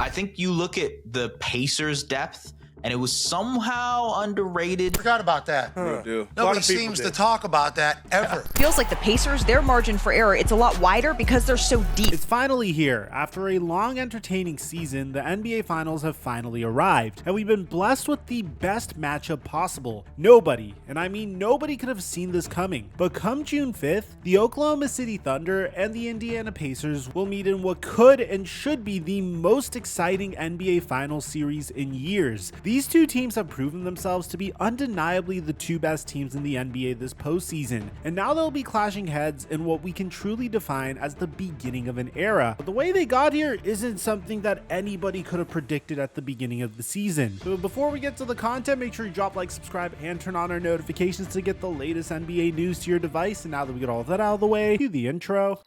I think you look at the Pacers' depth, and it was somehow underrated. Forgot about that. Nobody seems to talk about that ever. Feels like the Pacers, their margin for error, it's a lot wider because they're so deep. It's finally here. After a long, entertaining season, the NBA Finals have finally arrived, and we've been blessed with the best matchup possible. Nobody, and I mean nobody, could have seen this coming. But come June 5th, the Oklahoma City Thunder and the Indiana Pacers will meet in what could and should be the most exciting NBA Finals series in years. These two teams have proven themselves to be undeniably the two best teams in the NBA this postseason, and now they'll be clashing heads in what we can truly define as the beginning of an era. But the way they got here isn't something that anybody could have predicted at the beginning of the season. So before we get to the content, make sure you drop like, subscribe, and turn on our notifications to get the latest NBA news to your device. And now that we get all of that out of the way, cue the intro.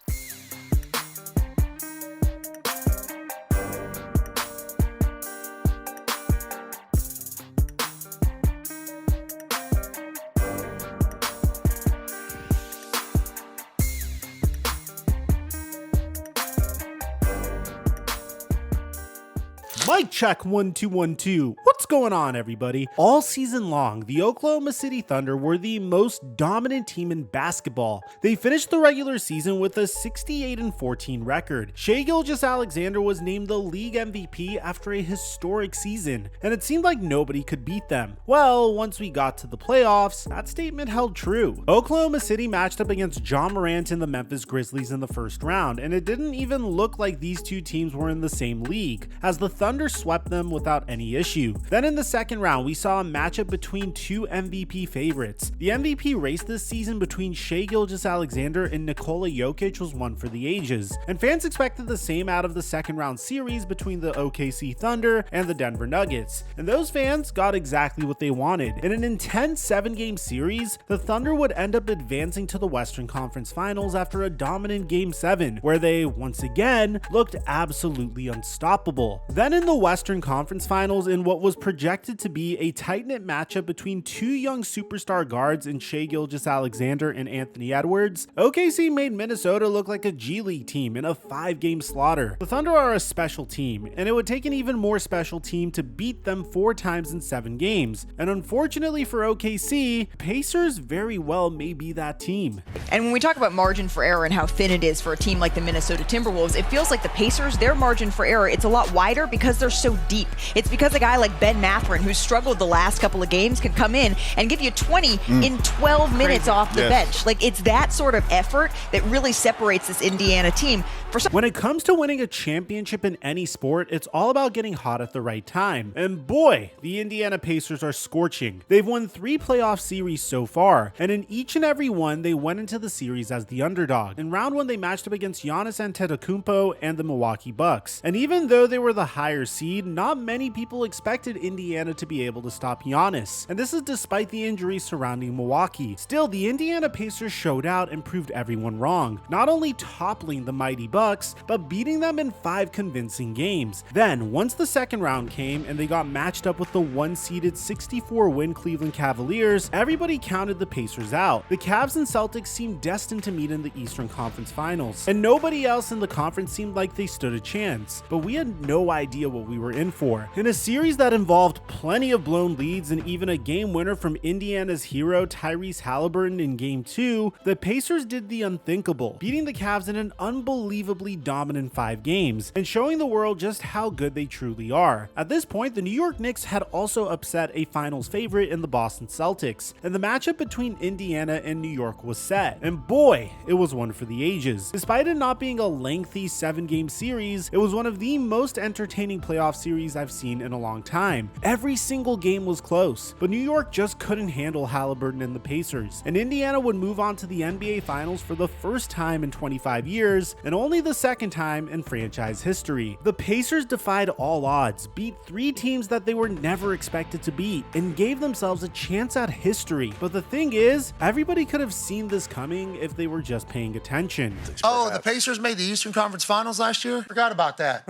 Mic check 1 2 1 2. What's going on, everybody? All season long, the Oklahoma City Thunder were the most dominant team in basketball. They finished the regular season with a 68-14 record. Shai Gilgeous-Alexander was named the league MVP after a historic season, and it seemed like nobody could beat them. Well, once we got to the playoffs, that statement held true. Oklahoma City matched up against Ja Morant and the Memphis Grizzlies in the first round, and it didn't even look like these two teams were in the same league, as the Thunder swept them without any issue. Then in the second round, we saw a matchup between two MVP favorites. The MVP race this season between Shai Gilgeous-Alexander and Nikola Jokic was one for the ages, and fans expected the same out of the second round series between the OKC Thunder and the Denver Nuggets, and those fans got exactly what they wanted. In an intense 7-game series, the Thunder would end up advancing to the Western Conference Finals after a dominant Game 7, where they once again looked absolutely unstoppable. Then in the Western Conference Finals, in what was projected to be a tight-knit matchup between two young superstar guards in Shai Gilgeous-Alexander and Anthony Edwards, OKC made Minnesota look like a G League team in a 5-game slaughter. The Thunder are a special team, and it would take an even more special team to beat them 4 times in 7 games. And unfortunately for OKC, Pacers very well may be that team. And when we talk about margin for error and how thin it is for a team like the Minnesota Timberwolves, it feels like the Pacers, their margin for error, it's a lot wider because they're so deep. It's because a guy like Ben Mathurin, who's struggled the last couple of games, can come in and give you 20 in 12 minutes off the bench. Like, it's that sort of effort that really separates this Indiana team. When it comes to winning a championship in any sport, it's all about getting hot at the right time. And boy, the Indiana Pacers are scorching. They've won 3 playoff series so far, and in each and every one, they went into the series as the underdog. In round 1, they matched up against Giannis Antetokounmpo and the Milwaukee Bucks. And even though they were the higher seed, not many people expected Indiana to be able to stop Giannis. And this is despite the injuries surrounding Milwaukee. Still, the Indiana Pacers showed out and proved everyone wrong, not only toppling the mighty Bucks, but beating them in 5 convincing games. Then, once the second round came and they got matched up with the 1-seeded 64-win Cleveland Cavaliers, everybody counted the Pacers out. The Cavs and Celtics seemed destined to meet in the Eastern Conference Finals, and nobody else in the conference seemed like they stood a chance. But we had no idea what we were in for. In a series that involved plenty of blown leads and even a game winner from Indiana's hero Tyrese Halliburton in Game 2, the Pacers did the unthinkable, beating the Cavs in an unbelievably dominant 5 games and showing the world just how good they truly are. At this point, the New York Knicks had also upset a finals favorite in the Boston Celtics, and the matchup between Indiana and New York was set. And boy, it was one for the ages. Despite it not being a lengthy 7-game series, it was one of the most entertaining playoff series I've seen in a long time. Every single game was close, but New York just couldn't handle Halliburton and the Pacers, and Indiana would move on to the NBA Finals for the first time in 25 years, and only the second time in franchise history. The Pacers defied all odds, beat 3 teams that they were never expected to beat, and gave themselves a chance at history. But the thing is, everybody could have seen this coming if they were just paying attention. Oh, the Pacers made the Eastern Conference Finals last year? Forgot about that.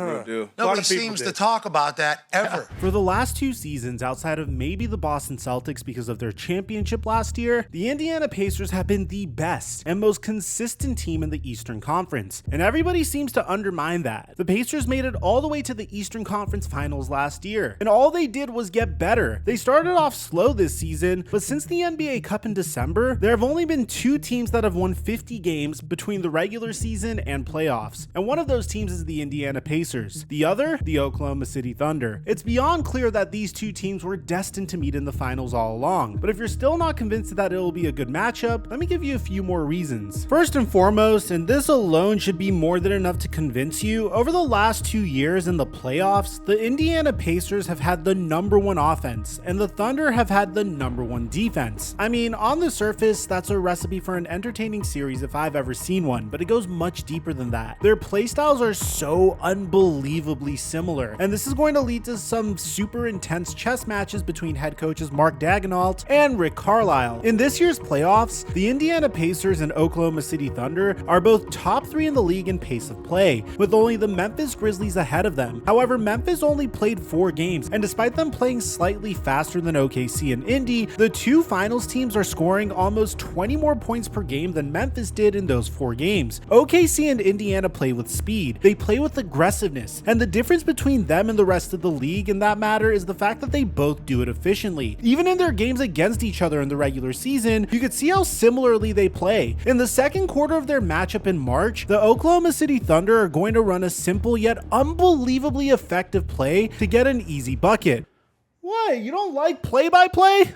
Nobody seems to talk about that ever. For the last 2 seasons, outside of maybe the Boston Celtics because of their championship last year, the Indiana Pacers have been the best and most consistent team in the Eastern Conference, and everybody seems to undermine that. The Pacers made it all the way to the Eastern Conference Finals last year, and all they did was get better. They started off slow this season, but since the NBA Cup in December, there have only been 2 teams that have won 50 games between the regular season and playoffs, and one of those teams is the Indiana Pacers. The other, the Oklahoma City Thunder. It's beyond clear that these 2 teams were destined to meet in the finals all along, but if you're still not convinced that it will be a good matchup, let me give you a few more reasons. First and foremost, and this alone should be more than enough to convince you, over the last 2 years in the playoffs, the Indiana Pacers have had the #1 offense, and the Thunder have had the #1 defense. I mean, on the surface, that's a recipe for an entertaining series if I've ever seen one, but it goes much deeper than that. Their playstyles are so unbelievably similar, and this is going to lead to some super intense chess matches between head coaches Mark Daigneault and Rick Carlisle. In this year's playoffs, the Indiana Pacers and Oklahoma City Thunder are both top 3 in the league in pace of play, with only the Memphis Grizzlies ahead of them. However, Memphis only played 4 games, and despite them playing slightly faster than OKC and Indy, the 2 finals teams are scoring almost 20 more points per game than Memphis did in those 4 games. OKC and Indiana play with speed, they play with aggressiveness, and the difference between them and the rest of the league in that matter is the fact that they both do it efficiently. Even in their games against each other in the regular season, you could see how similarly they play. In the second quarter of their matchup in March, the Oklahoma City Thunder are going to run a simple yet unbelievably effective play to get an easy bucket. What, you don't like play-by-play?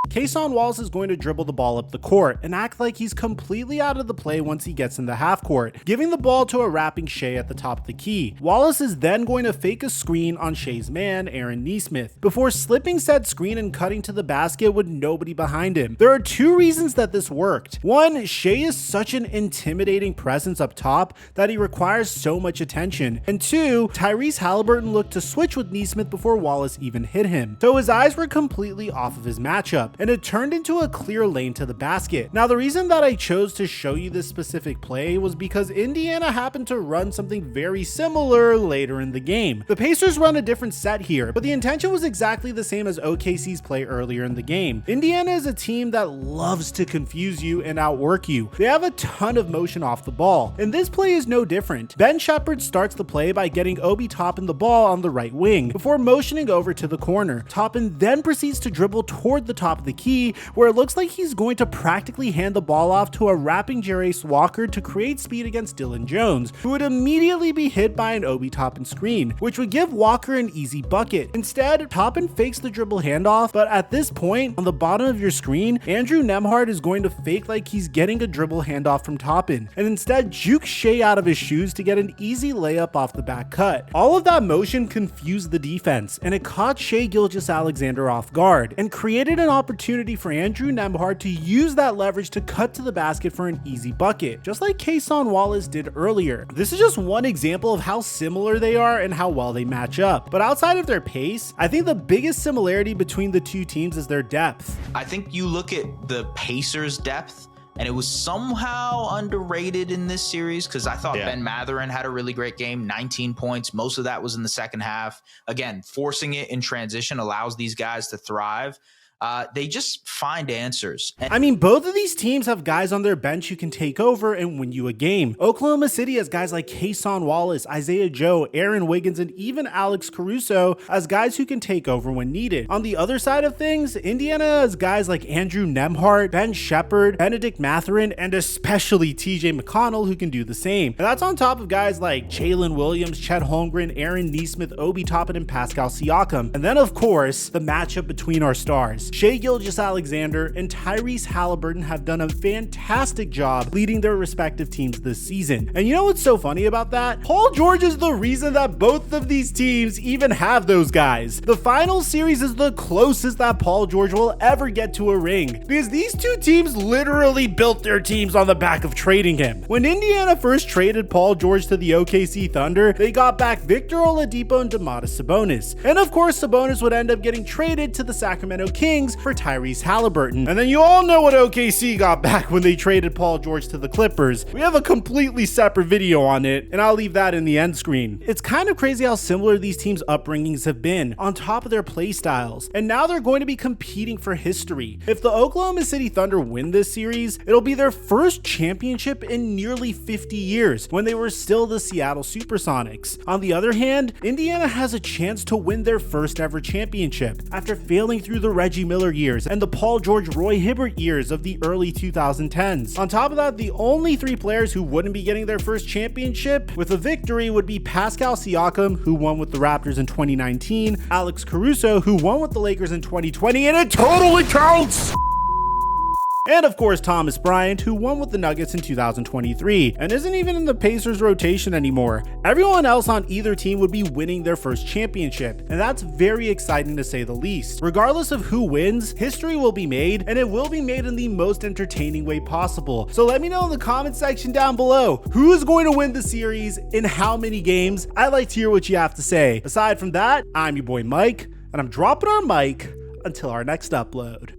Cason Wallace is going to dribble the ball up the court and act like he's completely out of the play once he gets in the half court, giving the ball to a rapping Shea at the top of the key. Wallace is then going to fake a screen on Shea's man, Aaron Nesmith, before slipping said screen and cutting to the basket with nobody behind him. There are 2 reasons that this worked. 1, Shea is such an intimidating presence up top that he requires so much attention, and 2, Tyrese Halliburton looked to switch with Nesmith before Wallace even hit him, so his eyes were completely off of his matchup, and it turned into a clear lane to the basket. Now, the reason that I chose to show you this specific play was because Indiana happened to run something very similar later in the game. The Pacers run a different set here, but the intention was exactly the same as OKC's play earlier in the game. Indiana is a team that loves to confuse you and outwork you. They have a ton of motion off the ball, and this play is no different. Ben Shepherd starts the play by getting Obi Toppin the ball on the right wing before motioning over to the corner. Toppin then proceeds to dribble toward the top of the key, where it looks like he's going to practically hand the ball off to a rapping Jarace Walker to create speed against Dylan Jones, who would immediately be hit by an Obi Toppin screen, which would give Walker an easy bucket. Instead, Toppin fakes the dribble handoff, but at this point, on the bottom of your screen, Andrew Nembhard is going to fake like he's getting a dribble handoff from Toppin, and instead juke Shea out of his shoes to get an easy layup off the back cut. All of that motion confused the defense, and it caught Shai Gilgeous-Alexander off guard, and created an opportunity for Andrew Nembhard to use that leverage to cut to the basket for an easy bucket, just like Cason Wallace did earlier. This is just one example of how similar they are and how well they match up. But outside of their pace, I think the biggest similarity between the 2 teams is their depth. I think you look at the Pacers' depth, and it was somehow underrated in this series because I thought Ben Mathurin had a really great game, 19 points. Most of that was in the second half. Again, forcing it in transition allows these guys to thrive. They just find answers. I mean, both of these teams have guys on their bench who can take over and win you a game. Oklahoma City has guys like Cason Wallace, Isaiah Joe, Aaron Wiggins, and even Alex Caruso as guys who can take over when needed. On the other side of things, Indiana has guys like Andrew Nembhard, Ben Shepherd, Benedict Mathurin, and especially TJ McConnell who can do the same. And that's on top of guys like Jalen Williams, Chet Holmgren, Aaron Nesmith, Obi Toppin, and Pascal Siakam. And then, of course, the matchup between our stars. Shai Gilgeous-Alexander and Tyrese Halliburton have done a fantastic job leading their respective teams this season. And you know what's so funny about that? Paul George is the reason that both of these teams even have those guys. The final series is the closest that Paul George will ever get to a ring, because these 2 teams literally built their teams on the back of trading him. When Indiana first traded Paul George to the OKC Thunder, they got back Victor Oladipo and Domantas Sabonis. And of course, Sabonis would end up getting traded to the Sacramento Kings Kings for Tyrese Halliburton. And then you all know what OKC got back when they traded Paul George to the Clippers. We have a completely separate video on it, and I'll leave that in the end screen. It's kind of crazy how similar these teams' upbringings have been, on top of their play styles, and now they're going to be competing for history. If the Oklahoma City Thunder win this series, it'll be their first championship in nearly 50 years, when they were still the Seattle Supersonics. On the other hand, Indiana has a chance to win their first ever championship after failing through the Reggie Miller years and the Paul George Roy Hibbert years of the early 2010s. On top of that, the only three players who wouldn't be getting their first championship with a victory would be Pascal Siakam, who won with the Raptors in 2019, Alex Caruso, who won with the Lakers in 2020, and it totally counts! And of course, Thomas Bryant, who won with the Nuggets in 2023 and isn't even in the Pacers rotation anymore. Everyone else on either team would be winning their first championship, and that's very exciting to say the least. Regardless of who wins, history will be made, and it will be made in the most entertaining way possible. So let me know in the comment section down below, who is going to win the series in how many games? I'd like to hear what you have to say. Aside from that, I'm your boy Mike, and I'm dropping our mic until our next upload.